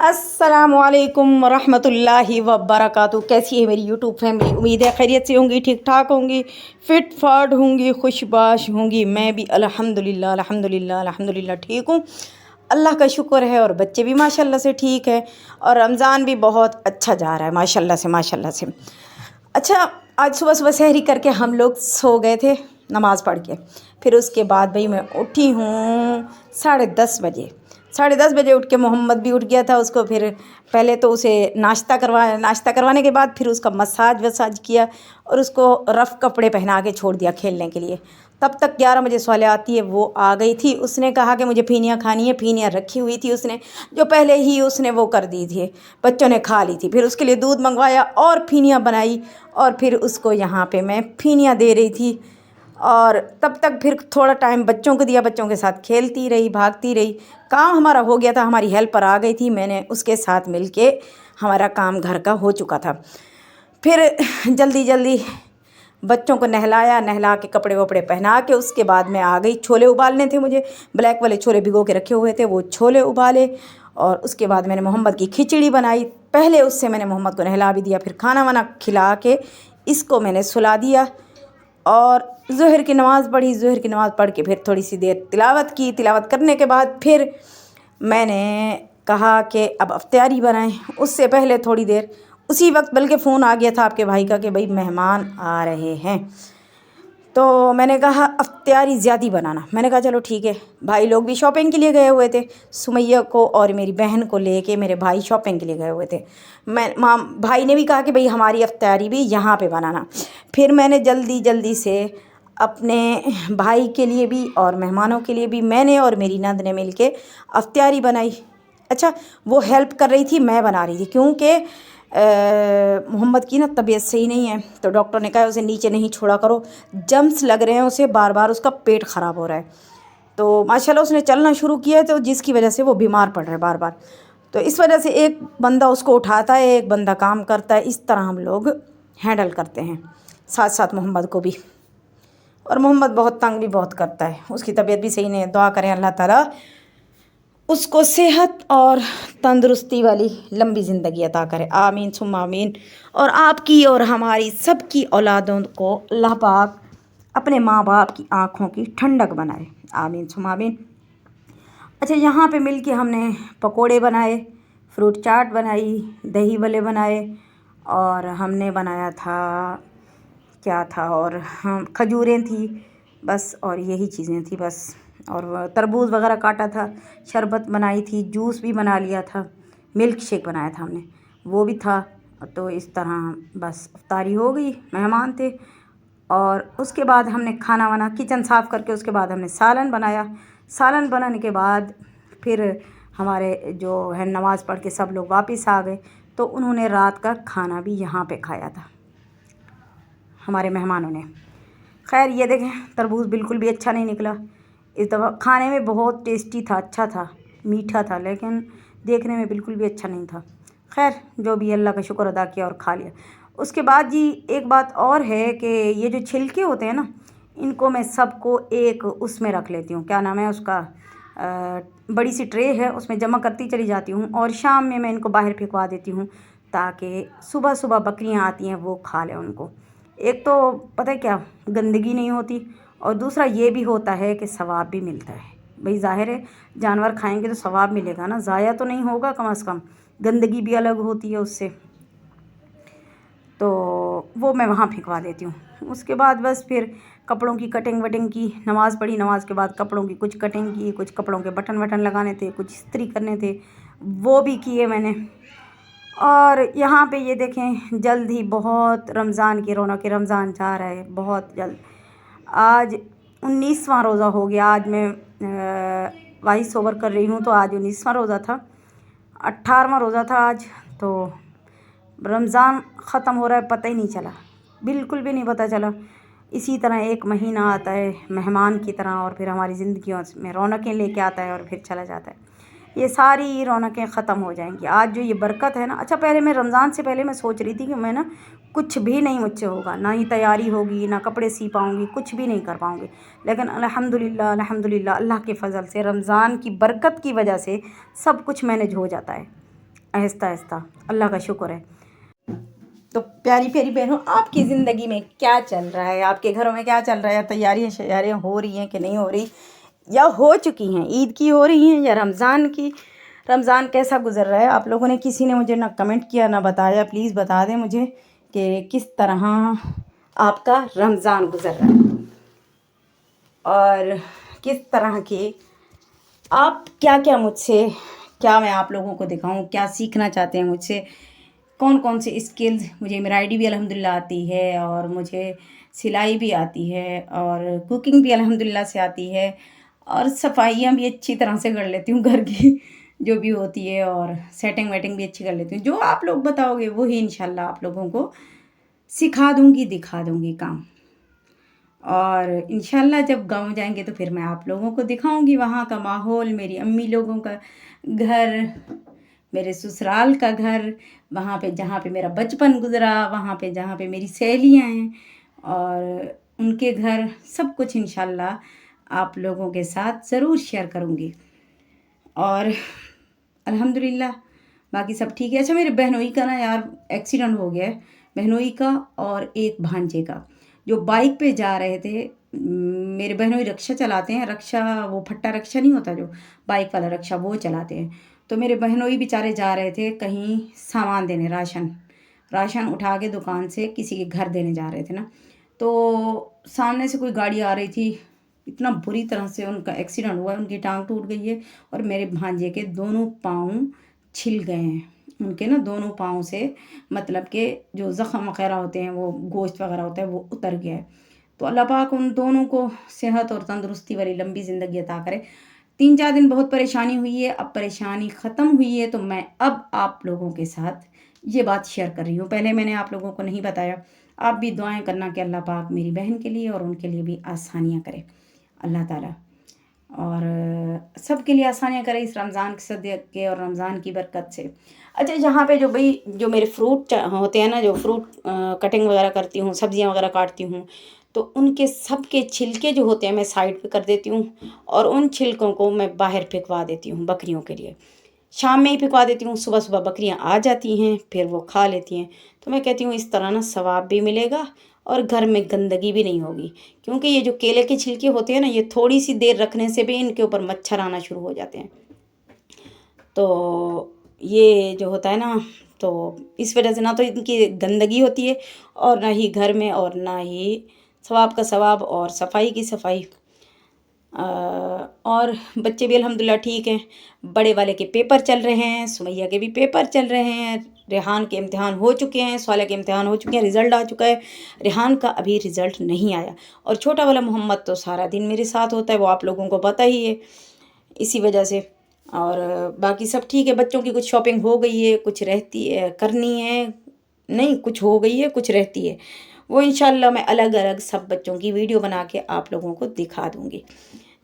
अस्सलामुअलैकुम वरहमतुल्लाहि वबरकातुहू। कैसी है मेरी यूट्यूब फैमिली? उम्मीद है खैरियत से होंगी, ठीक ठाक होंगी, फ़िट फाट होंगी, खुशबाश होंगी। मैं भी अल्हम्दुलिल्लाह अल्हम्दुलिल्लाह अल्हम्दुलिल्लाह ठीक हूँ। अल्लाह का शुक्र है। और बच्चे भी माशाल्लाह से ठीक है। और रमज़ान भी बहुत अच्छा जा रहा है माशाल्लाह से माशाल्लाह से। अच्छा, आज सुबह सुबह सहरी करके हम लोग सो गए थे नमाज़ पढ़ के। फिर उसके बाद भाई मैं उठी हूँ 10:30 बजे। 10:30 बजे उठ के मोहम्मद भी उठ गया था। उसको फिर पहले तो उसे नाश्ता करवाने के बाद फिर उसका मसाज वसाज किया और उसको रफ़ कपड़े पहना के छोड़ दिया खेलने के लिए। तब तक 11 बजे सोले आती है, वो आ गई थी। उसने कहा कि मुझे फीनिया खानी है। फीनिया रखी हुई थी उसने, जो पहले ही उसने वो कर दी थी, बच्चों ने खा ली थी। फिर उसके लिए दूध मंगवाया और फीनिया बनाई और फिर उसको यहाँ पे मैं फीनिया दे रही थी। और तब तक फिर थोड़ा टाइम बच्चों को दिया, बच्चों के साथ खेलती रही, भागती रही। काम हमारा हो गया था, हमारी हेल्पर आ गई थी, मैंने उसके साथ मिलके हमारा काम घर का हो चुका था। फिर जल्दी जल्दी बच्चों को नहला के कपड़े वपड़े पहना के उसके बाद मैं आ गई। छोले उबालने थे मुझे, ब्लैक वाले छोले भिगो के रखे हुए थे, वो छोले उबाले। और उसके बाद मैंने मोहम्मद की खिचड़ी बनाई। पहले उससे मैंने मोहम्मद को नहला भी दिया, फिर खाना वाना खिला के इसको मैंने सुला दिया। और ज़ोहर की नमाज़ पढ़ी। ज़ोहर की नमाज़ पढ़ के फिर थोड़ी सी देर तिलावत की। तिलावत करने के बाद फिर मैंने कहा कि अब अफ्तारी बनाएं। उससे पहले थोड़ी देर उसी वक्त बल्कि फ़ोन आ गया था आपके भाई का कि भाई मेहमान आ रहे हैं। तो मैंने कहा अफ्तारी ज़्यादा बनाना। मैंने कहा चलो ठीक है। भाई लोग भी शॉपिंग के लिए गए हुए थे। सुमैया को और मेरी बहन को लेके मेरे भाई शॉपिंग के लिए गए हुए थे। भाई ने भी कहा कि भाई हमारी अफ्तारी भी यहाँ पे बनाना। फिर मैंने जल्दी जल्दी से अपने भाई के लिए भी और मेहमानों के लिए भी मैंने और मेरी नंद ने मिल के अफ्तारी बनाई। अच्छा, वो हेल्प कर रही थी, मैं बना रही थी, क्योंकि मोहम्मद की ना तबीयत सही नहीं है। तो डॉक्टर ने कहा उसे नीचे नहीं छोड़ा करो, जम्स लग रहे हैं उसे, बार बार उसका पेट ख़राब हो रहा है। तो माशाल्लाह उसने चलना शुरू किया है, तो जिसकी वजह से वो बीमार पड़ रहा है बार बार। तो इस वजह से एक बंदा उसको उठाता है, एक बंदा काम करता है। इस तरह हम लोग हैंडल करते हैं, साथ साथ मोहम्मद को भी। और मोहम्मद बहुत तंग भी बहुत करता है, उसकी तबीयत भी सही नहीं है। दुआ करें अल्लाह ताला उसको सेहत और तंदुरुस्ती वाली लंबी ज़िंदगी अता करे। आमीन सुम्मा आमीन। और आपकी और हमारी सबकी औलादों को अल्लाह पाक अपने माँ बाप की आँखों की ठंडक बनाए। आमीन सुम्मा आमीन। अच्छा, यहाँ पे मिल के हमने पकोड़े बनाए, फ्रूट चाट बनाई, दही वले बनाए, और हमने बनाया था क्या था, और हम खजूरें थी बस, और यही चीज़ें थी बस। और तरबूज वगैरह काटा था, शरबत बनाई थी, जूस भी बना लिया था, मिल्क शेक बनाया था हमने, वो भी था। तो इस तरह बस इफ्तारी हो गई, मेहमान थे। और उसके बाद हमने खाना वाना किचन साफ़ करके उसके बाद हमने सालन बनाया। सालन बनाने के बाद फिर हमारे जो है नमाज़ पढ़ के सब लोग वापस आ गए। तो उन्होंने रात का खाना भी यहाँ पे खाया था हमारे मेहमानों ने। खैर ये देखें, तरबूज बिल्कुल भी अच्छा नहीं निकला इस दफ़ा। खाने में बहुत टेस्टी था, अच्छा था, मीठा था, लेकिन देखने में बिल्कुल भी अच्छा नहीं था। खैर जो भी, अल्लाह का शुक्र अदा किया और खा लिया। उसके बाद जी एक बात और है कि ये जो छिलके होते हैं ना, इनको मैं सबको एक उसमें रख लेती हूँ, क्या नाम है उसका, बड़ी सी ट्रे है, उसमें जमा करती चली जाती हूँ। और शाम में मैं इनको बाहर फेंकवा देती हूँ ताकि सुबह सुबह बकरियाँ आती हैं वो खा लें उनको। एक तो पता है क्या, गंदगी नहीं होती, और दूसरा ये भी होता है कि सवाब भी मिलता है। भाई ज़ाहिर है जानवर खाएंगे तो सवाब मिलेगा ना, ज़ाया तो नहीं होगा कम से कम, गंदगी भी अलग होती है उससे। तो वो मैं वहाँ फेंकवा देती हूँ। उसके बाद बस फिर कपड़ों की कटिंग वटिंग की, नमाज़ पढ़ी, नमाज के बाद कपड़ों की कुछ कटिंग की, कुछ कपड़ों के बटन वटन लगाने थे, कुछ इस्त्री करने थे, वो भी किए मैंने। और यहाँ पे ये देखें, जल्द ही बहुत रमज़ान की रौनक, रमज़ान जा रहा है बहुत जल्द। आज 19वां रोज़ा हो गया। आज मैं वॉइस ओवर कर रही हूँ तो आज 19वां रोज़ा था, 18वां रोज़ा था आज। तो रमज़ान ख़त्म हो रहा है, पता ही नहीं चला, बिल्कुल भी नहीं पता चला। इसी तरह एक महीना आता है मेहमान की तरह, और फिर हमारी ज़िंदगियों में रौनकें लेके आता है और फिर चला जाता है। ये सारी रौनकें ख़त्म हो जाएंगी। आज जो ये बरकत है ना, अच्छा पहले मैं रमज़ान से पहले मैं सोच रही थी कि मैं ना कुछ भी नहीं मुझसे होगा, ना ही तैयारी होगी, ना कपड़े सी पाऊँगी, कुछ भी नहीं कर पाऊँगी। लेकिन अल्हम्दुलिल्लाह अल्हम्दुलिल्लाह, अल्लाह के फ़ज़ल से, रमज़ान की बरकत की वजह से सब कुछ मैनेज हो जाता है। आहिस्ता आहिस्ता। अल्लाह का शुक्र है। तो प्यारी प्यारी बहनों, आपकी ज़िंदगी में क्या चल रहा है, आपके घरों में क्या चल रहा है, तैयारियां शैयारियाँ हो रही हैं कि नहीं हो रही, या हो चुकी हैं, ईद की हो रही हैं या रमज़ान की। रमज़ान कैसा गुजर रहा है आप लोगों ने, किसी ने मुझे ना कमेंट किया ना बताया। प्लीज़ बता दें मुझे कि किस तरह आपका रमज़ान गुजर रहा है और किस तरह की आप क्या क्या मुझसे, क्या मैं आप लोगों को दिखाऊं, क्या सीखना चाहते हैं मुझसे, कौन कौन से स्किल्स। मुझे एम्ब्रॉयडरी भी अल्हम्दुलिल्लाह आती है और मुझे सिलाई भी आती है और कुकिंग भी अल्हम्दुलिल्लाह से आती है और सफाइयाँ भी अच्छी तरह से कर लेती हूँ घर की जो भी होती है, और सेटिंग वेटिंग भी अच्छी कर लेती हूँ। जो आप लोग बताओगे वही इंशाल्लाह आप लोगों को सिखा दूँगी, दिखा दूँगी काम। और इंशाल्लाह जब गांव जाएंगे तो फिर मैं आप लोगों को दिखाऊंगी वहाँ का माहौल, मेरी अम्मी लोगों का घर, मेरे ससुराल का घर, वहाँ पे जहाँ पे मेरा बचपन गुजरा, वहाँ पे जहाँ पे मेरी सहेलियाँ हैं और उनके घर, सब कुछ इंशाल्लाह आप लोगों के साथ ज़रूर शेयर करूँगी। और अल्हम्दुलिल्लाह बाकी सब ठीक है। अच्छा, मेरे बहनोई का ना यार एक्सीडेंट हो गया है, बहनोई का और एक भांजे का, जो बाइक पे जा रहे थे। मेरे बहनोई रिक्शा चलाते हैं, रक्षा वो फट्टा रिक्शा नहीं होता जो बाइक वाला रिक्शा, वो चलाते हैं। तो मेरे बहनोई बेचारे जा रहे थे कहीं सामान देने, राशन राशन उठा के दुकान से किसी के घर देने जा रहे थे ना। तो सामने से कोई गाड़ी आ रही थी, इतना बुरी तरह से उनका एक्सीडेंट हुआ है, उनकी टांग टूट गई है और मेरे भांजे के दोनों पाँव छिल गए हैं। उनके ना दोनों पाँव से मतलब के जो ज़ख़म वगैरह होते हैं, वो गोश्त वगैरह होता है, वो उतर गया है। तो अल्लाह पाक उन दोनों को सेहत और तंदुरुस्ती वाली लंबी ज़िंदगी अता करे। 3-4 दिन बहुत परेशानी हुई है, अब परेशानी ख़त्म हुई है तो मैं अब आप लोगों के साथ ये बात शेयर कर रही हूँ। पहले मैंने आप लोगों को नहीं बताया। आप भी दुआएं करना कि अल्लाह पाक मेरी बहन के लिए और उनके लिए भी आसानियाँ करे अल्लाह ताला, और सबके लिए आसानियाँ करे इस रमज़ान के सदक़े और रमज़ान की बरकत से। अच्छा, यहाँ पे जो भाई जो मेरे फ्रूट होते हैं ना, जो फ्रूट कटिंग वगैरह करती हूँ, सब्जियाँ वगैरह काटती हूँ, तो उनके सब के छिलके जो होते हैं मैं साइड पे कर देती हूँ और उन छिलकों को मैं बाहर फेंकवा देती हूँ बकरियों के लिए। शाम में ही फेंकवा देती हूँ, सुबह सुबह बकरियाँ आ जाती हैं, फिर वो खा लेती हैं। तो मैं कहती हूँ इस तरह ना सवाब भी मिलेगा और घर में गंदगी भी नहीं होगी, क्योंकि ये जो केले के छिलके होते हैं ना, ये थोड़ी सी देर रखने से भी इनके ऊपर मच्छर आना शुरू हो जाते हैं। तो ये जो होता है ना, तो इस वजह से ना तो इनकी गंदगी होती है और ना ही घर में, और ना ही सवाब का सवाब और सफाई की सफाई। और बच्चे भी अल्हम्दुलिल्लाह ठीक हैं। बड़े वाले के पेपर चल रहे हैं, सुमैया के भी पेपर चल रहे हैं, रेहान के इम्तिहान हो चुके हैं, स्वाला के इम्तिहान हो चुके हैं, रिज़ल्ट आ चुका है। रेहान का अभी रिज़ल्ट नहीं आया और छोटा वाला मोहम्मद तो सारा दिन मेरे साथ होता है, वो आप लोगों को पता ही है, इसी वजह से। और बाकी सब ठीक है। बच्चों की कुछ शॉपिंग हो गई है, कुछ रहती है करनी है, नहीं कुछ हो गई है, कुछ रहती है। वो इंशाल्लाह मैं अलग अलग सब बच्चों की वीडियो बना के आप लोगों को दिखा दूँगी,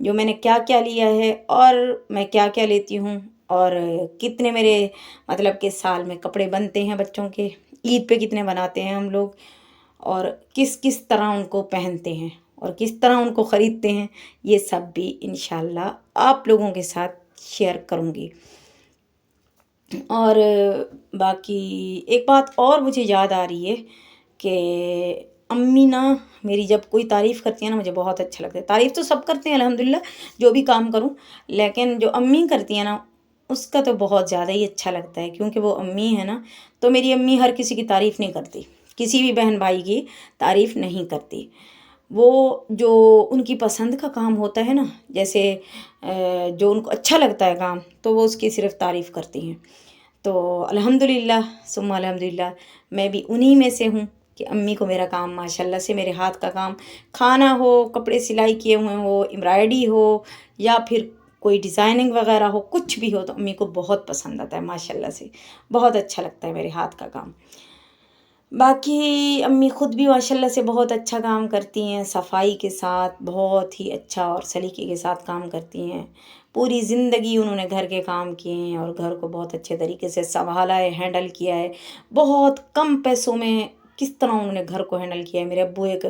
जो मैंने क्या क्या लिया है और मैं क्या क्या लेती हूँ और कितने मेरे मतलब के साल में कपड़े बनते हैं बच्चों के, ईद पे कितने बनाते हैं हम लोग, और किस किस तरह उनको पहनते हैं और किस तरह उनको ख़रीदते हैं, ये सब भी इंशाल्लाह आप लोगों के साथ शेयर करूँगी। और बाकी एक बात और मुझे याद आ रही है कि अम्मी ना मेरी जब कोई तारीफ़ करती है ना, मुझे बहुत अच्छा लगता है। तारीफ़ तो सब करते हैं अल्हम्दुलिल्लाह, जो भी काम करूँ, लेकिन जो अम्मी करती है ना उसका तो बहुत ज़्यादा ही अच्छा लगता है, क्योंकि वो अम्मी है ना। तो मेरी अम्मी हर किसी की तारीफ़ नहीं करती, किसी भी बहन भाई की तारीफ़ नहीं करती। वो जो उनकी पसंद का काम होता है ना, जैसे जो उनको अच्छा लगता है काम, तो वो उसकी सिर्फ़ तारीफ़ करती हैं। तो अल्हम्दुलिल्लाह सुम्मा अल्हम्दुलिल्लाह मैं भी उन्हीं में से हूँ कि अम्मी को मेरा काम माशाल्लाह से, मेरे हाथ का काम, खाना हो, कपड़े सिलाई किए हुए हो, एम्ब्रॉयडरी हो, या फिर कोई डिज़ाइनिंग वगैरह हो, कुछ भी हो, तो अम्मी को बहुत पसंद आता है माशाल्लाह से, बहुत अच्छा लगता है मेरे हाथ का काम। बाकी अम्मी ख़ुद भी माशाल्लाह से बहुत अच्छा काम करती हैं, सफाई के साथ बहुत ही अच्छा और सलीके के साथ काम करती हैं। पूरी ज़िंदगी उन्होंने घर के काम किए हैं और घर को बहुत अच्छे तरीके से संभाला है, हैंडल किया है। बहुत कम पैसों में किस तरह उन्होंने घर को हैंडल किया है। मेरे अब्बू एक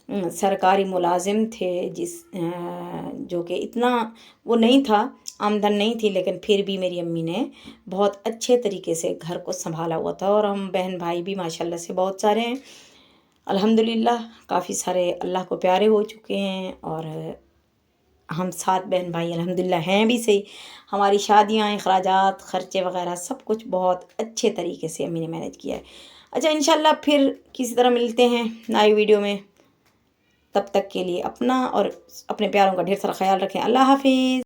सरकारी मुलाजिम थे, जो कि इतना वो नहीं था, आमदन नहीं थी, लेकिन फिर भी मेरी अम्मी ने बहुत अच्छे तरीके से घर को संभाला हुआ था। और हम बहन भाई भी माशाल्लाह से बहुत सारे हैं, अल्हम्दुलिल्लाह काफ़ी सारे अल्लाह को प्यारे हो चुके हैं। और हम 7 बहन भाई अल्हम्दुलिल्लाह हैं भी सही। हमारी शादियाँ, अखराजात, ख़र्चे वग़ैरह सब कुछ बहुत अच्छे तरीके से अम्मी ने मैनेज किया है। अच्छा, इंशाल्लाह फिर किसी तरह मिलते हैं नई वीडियो में। तब तक के लिए अपना और अपने प्यारों का ढेर सारा ख्याल रखें। अल्लाह हाफ़िज़।